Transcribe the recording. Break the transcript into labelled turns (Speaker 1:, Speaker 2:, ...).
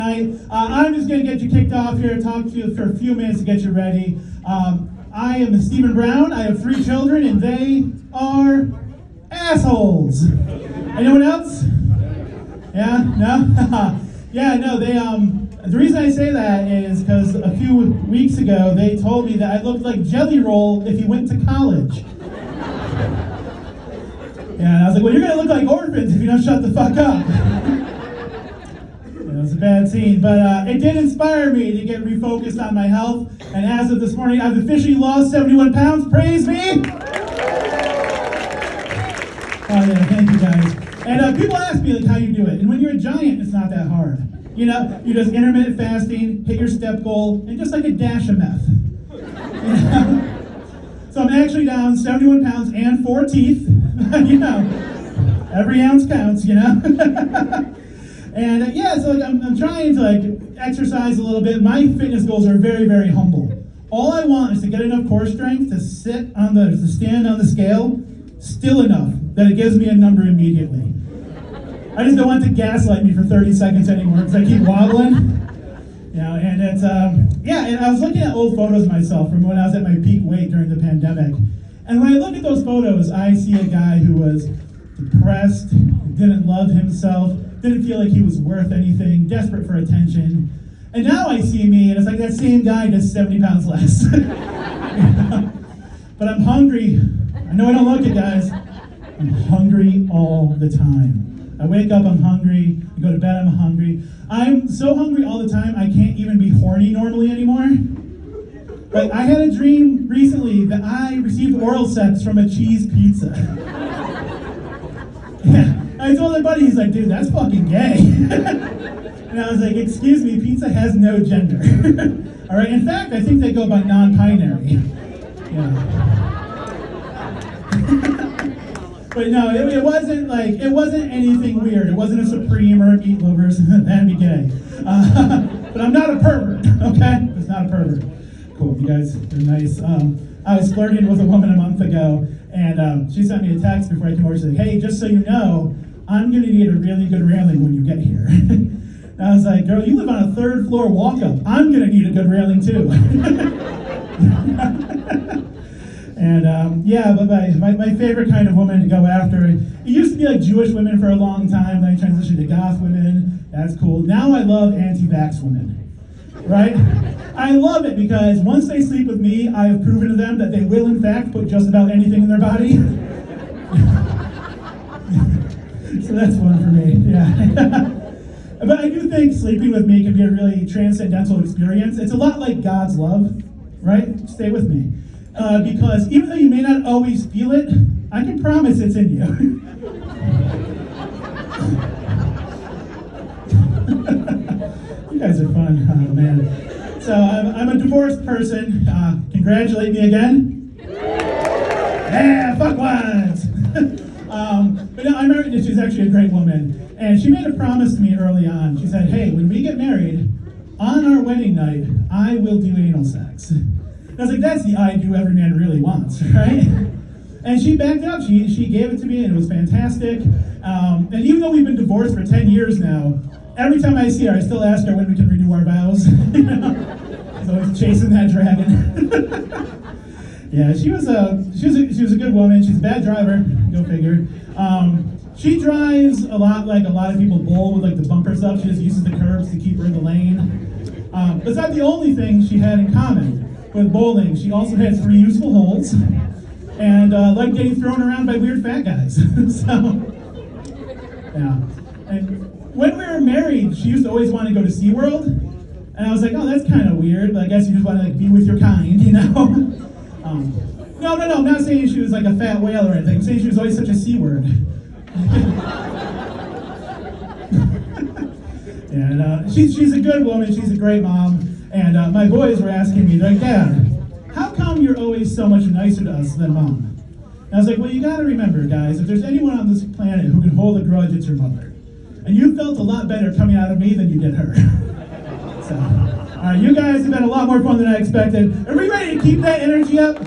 Speaker 1: I'm just going to get you kicked off here, talk to you for a few minutes to get you ready. I am Stephen Brown. I have 3 children, and they are assholes. Anyone else? Yeah? No? Yeah, no, the reason I say that is because a few weeks ago, they told me that I looked like Jelly Roll if you went to college. Yeah, and I was like, well, you're going to look like orphans if you don't shut the fuck up. It was a bad scene, but it did inspire me to get refocused on my health, and as of this morning, I've officially lost 71 pounds. Praise me! Oh yeah, thank you guys. And people ask me like how you do it, and when you're a giant, it's not that hard. You know, you just intermittent fasting, hit your step goal, and just like a dash of meth. You know? So I'm actually down 71 pounds and 4 teeth. You know, every ounce counts, you know? And yeah, so like I'm trying to like exercise a little bit. My fitness goals are very, very humble. All I want is to get enough core strength to stand on the scale, still enough that it gives me a number immediately. I just don't want it to gaslight me for 30 seconds anymore because I keep wobbling. You know, and it's yeah, and I was looking at old photos of myself from when I was at my peak weight during the pandemic. And when I look at those photos, I see a guy who was depressed, didn't love himself, didn't feel like he was worth anything, desperate for attention. And now I see me, and it's like that same guy, just 70 pounds less. You know? But I'm hungry. I know I don't look it, guys. I'm hungry all the time. I wake up, I'm hungry. I go to bed, I'm hungry. I'm so hungry all the time, I can't even be horny normally anymore. Like, I had a dream recently that I received oral sex from a cheese pizza. Yeah. I told my buddy, he's like, dude, that's fucking gay. And I was like, excuse me, pizza has no gender. All right, in fact, I think they go by non-binary. Yeah. But no, it wasn't anything weird. It wasn't a Supreme or a Meat Lovers, that'd be gay. But I'm not a pervert, okay? It's not a pervert. Cool, you guys are nice. I was flirting with a woman a month ago, and she sent me a text before I came over. She's like, hey, just so you know, I'm going to need a really good railing when you get here. And I was like, girl, you live on a 3rd floor walk-up. I'm going to need a good railing too. And yeah, but my favorite kind of woman to go after, it used to be like Jewish women for a long time, then I transitioned to goth women. That's cool. Now I love anti-vax women, right? I love it because once they sleep with me, I have proven to them that they will in fact put just about anything in their body. So that's one for me, yeah. But I do think sleeping with me can be a really transcendental experience. It's a lot like God's love, right? Stay with me. Because even though you may not always feel it, I can promise it's in you. You guys are fun, oh man. So I'm a divorced person. Congratulate me again. Yeah, fuck wives. But no, I'm married, and she's actually a great woman. And she made a promise to me early on. She said, hey, when we get married, on our wedding night, I will do anal sex. And I was like, that's the I do every man really wants, right? And she backed up. She gave it to me, and it was fantastic. And even though we've been divorced for 10 years now, every time I see her, I still ask her when we can renew our vows. You know? She's always chasing that dragon. Yeah, she was a good woman. She's a bad driver. Go figure. She drives a lot like a lot of people bowl with like the bumpers up. She just uses the curbs to keep her in the lane. But it's not the only thing she had in common with bowling. She also had 3 useful holes and liked getting thrown around by weird fat guys. So, yeah. And when we were married, she used to always want to go to SeaWorld. And I was like, oh, that's kind of weird. But I guess you just want to like be with your kind, you know? No, I'm not saying she was like a fat whale or anything. I'm saying she was always such a C-word. And she's a good woman. She's a great mom. And my boys were asking me, like, Dad, how come you're always so much nicer to us than Mom? And I was like, well, you got to remember, guys, if there's anyone on this planet who can hold a grudge, it's your mother. And you felt a lot better coming out of me than you did her. So, all right, you guys have been a lot more fun than I expected. Are we ready to keep that energy up?